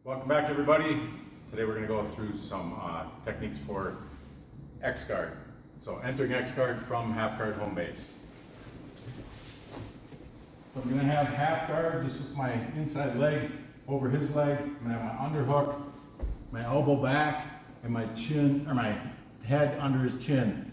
Welcome back, everybody. Today we're going to go through some techniques for X guard. So entering X guard from half guard home base. So I'm going to have half guard just with my inside leg over his leg. I'm going to have my underhook, my elbow back, and my chin, or my head under his chin.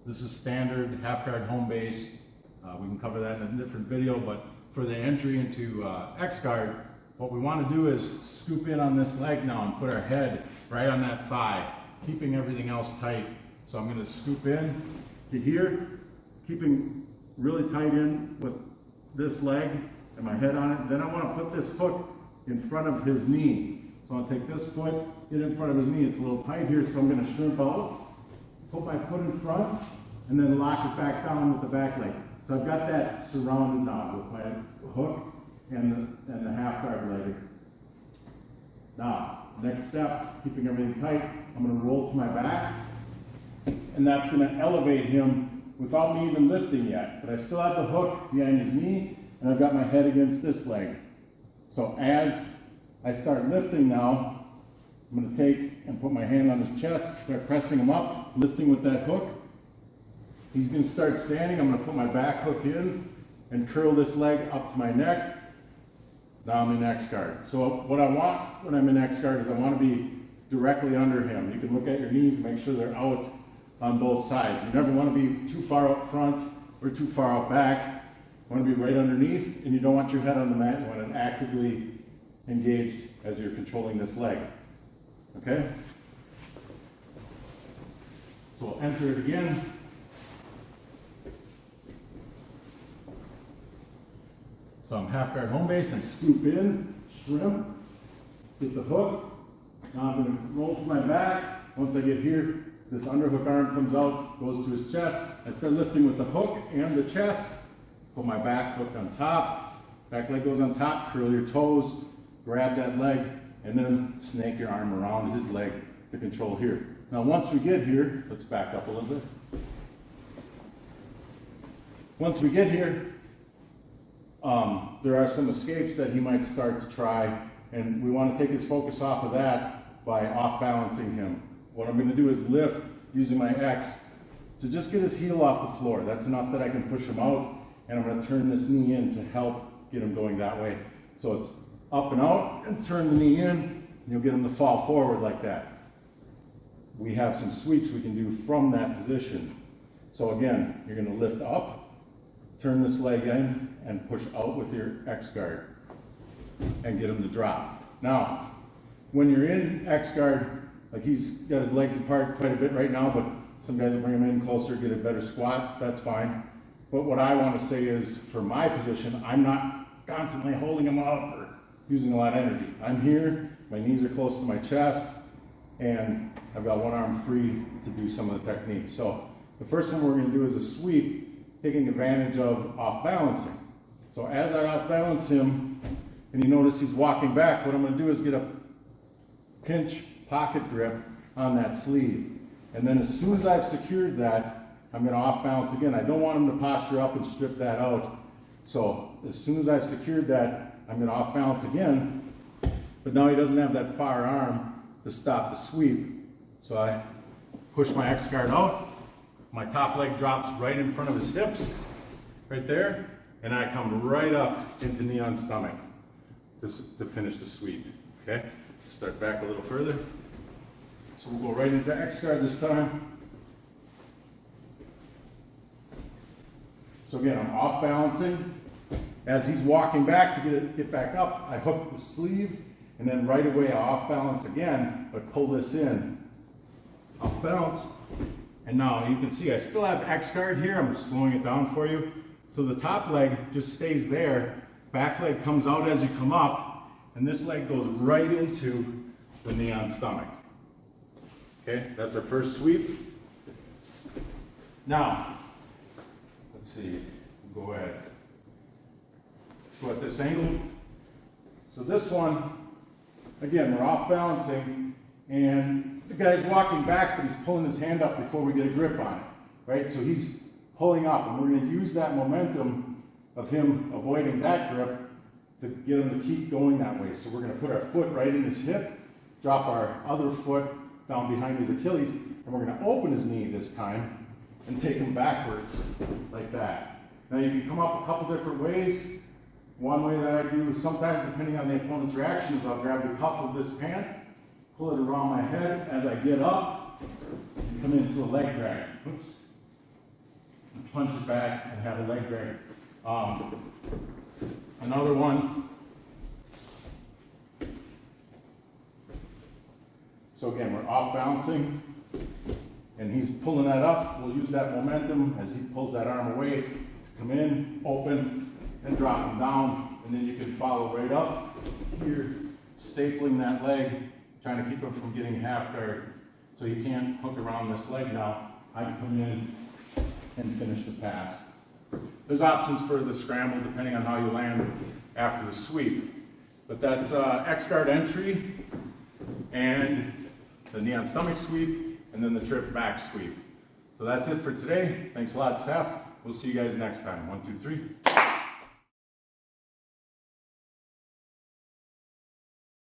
This is standard half guard home base. We can cover that in a different video, but for the entry into X guard, what we want to do is scoop in on this leg now and put our head right on that thigh, keeping everything else tight. So I'm going to scoop in to here, keeping really tight in with this leg and my head on it. Then I want to put this hook in front of his knee. So I'll take this foot, get in front of his knee. It's a little tight here, so I'm going to shrimp out, put my foot in front, and then lock it back down with the back leg. So I've got that surrounded now with my hook and the half guard leg. Now, next step, keeping everything tight, I'm going to roll to my back, and that's going to elevate him without me even lifting yet. But I still have the hook behind his knee, and I've got my head against this leg. So as I start lifting now, I'm going to take and put my hand on his chest, start pressing him up, lifting with that hook. He's going to start standing. I'm going to put my back hook in and curl this leg up to my neck. Now I'm in X guard. So what I want when I'm in X guard is I want to be directly under him. You can look at your knees and make sure they're out on both sides. You never want to be too far up front or too far out back. You want to be right underneath, and you don't want your head on the mat. You want it actively engaged as you're controlling this leg. Okay? So we'll enter it again. So I'm half guard home base, I scoop in, shrimp, get the hook. Now I'm going to roll to my back. Once I get here, this underhook arm comes out, goes to his chest. I start lifting with the hook and the chest. Put my back hook on top. Back leg goes on top, curl your toes, grab that leg, and then snake your arm around his leg to control here. Now once we get here, let's back up a little bit. Once we get here, there are some escapes that he might start to try, and we want to take his focus off of that by off-balancing him. What I'm going to do is lift using my X to just get his heel off the floor. That's enough that I can push him out, and I'm going to turn this knee in to help get him going that way. So it's up and out, and turn the knee in, and you'll get him to fall forward like that. We have some sweeps we can do from that position. So again, you're going to lift up, turn this leg in, and push out with your X guard and get him to drop. Now, when you're in X guard, like he's got his legs apart quite a bit right now, but some guys will bring him in closer, get a better squat, that's fine. But what I want to say is, for my position, I'm not constantly holding him up or using a lot of energy. I'm here, my knees are close to my chest, and I've got one arm free to do some of the techniques. So the first one we're going to do is a sweep, taking advantage of off-balancing. So as I off-balance him, and you notice he's walking back, what I'm going to do is get a pinch pocket grip on that sleeve. And then as soon as I've secured that, I'm going to off-balance again. I don't want him to posture up and strip that out. So as soon as I've secured that, I'm going to off-balance again. But now he doesn't have that far arm to stop the sweep. So I push my X guard out. My top leg drops right in front of his hips, right there, and I come right up into knee on stomach to finish the sweep, okay? Start back a little further. So we'll go right into X guard this time. So again, I'm off balancing. As he's walking back to get back up, I hook the sleeve, and then right away I off balance again, but pull this in. Off balance. And now you can see I still have X guard here. I'm slowing it down for you. So the top leg just stays there. Back leg comes out as you come up, and this leg goes right into the knee on stomach. Okay, that's our first sweep. Now, let's see, go ahead. So at this angle, so this one, again, we're off balancing, and the guy's walking back, but he's pulling his hand up before we get a grip on it, right? So he's pulling up, and we're going to use that momentum of him avoiding that grip to get him to keep going that way. So we're going to put our foot right in his hip, drop our other foot down behind his Achilles, and we're going to open his knee this time and take him backwards like that. Now you can come up a couple different ways. One way that I do, sometimes depending on the opponent's reaction, is I'll grab the cuff of this pant, pull it around my head as I get up, and come into a leg drag. Oops. And punch it back and have a leg drag. Another one. So again, we're off bouncing, and he's pulling that up. We'll use that momentum as he pulls that arm away to come in, open, and drop him down. And then you can follow right up here, stapling that leg, trying to keep him from getting half guard. So he can't hook around this leg now. I can come in and finish the pass. There's options for the scramble depending on how you land after the sweep. But that's X-guard entry and the knee on stomach sweep and then the trip back sweep. So that's it for today. Thanks a lot, Seth. We'll see you guys next time. 1, 2, 3.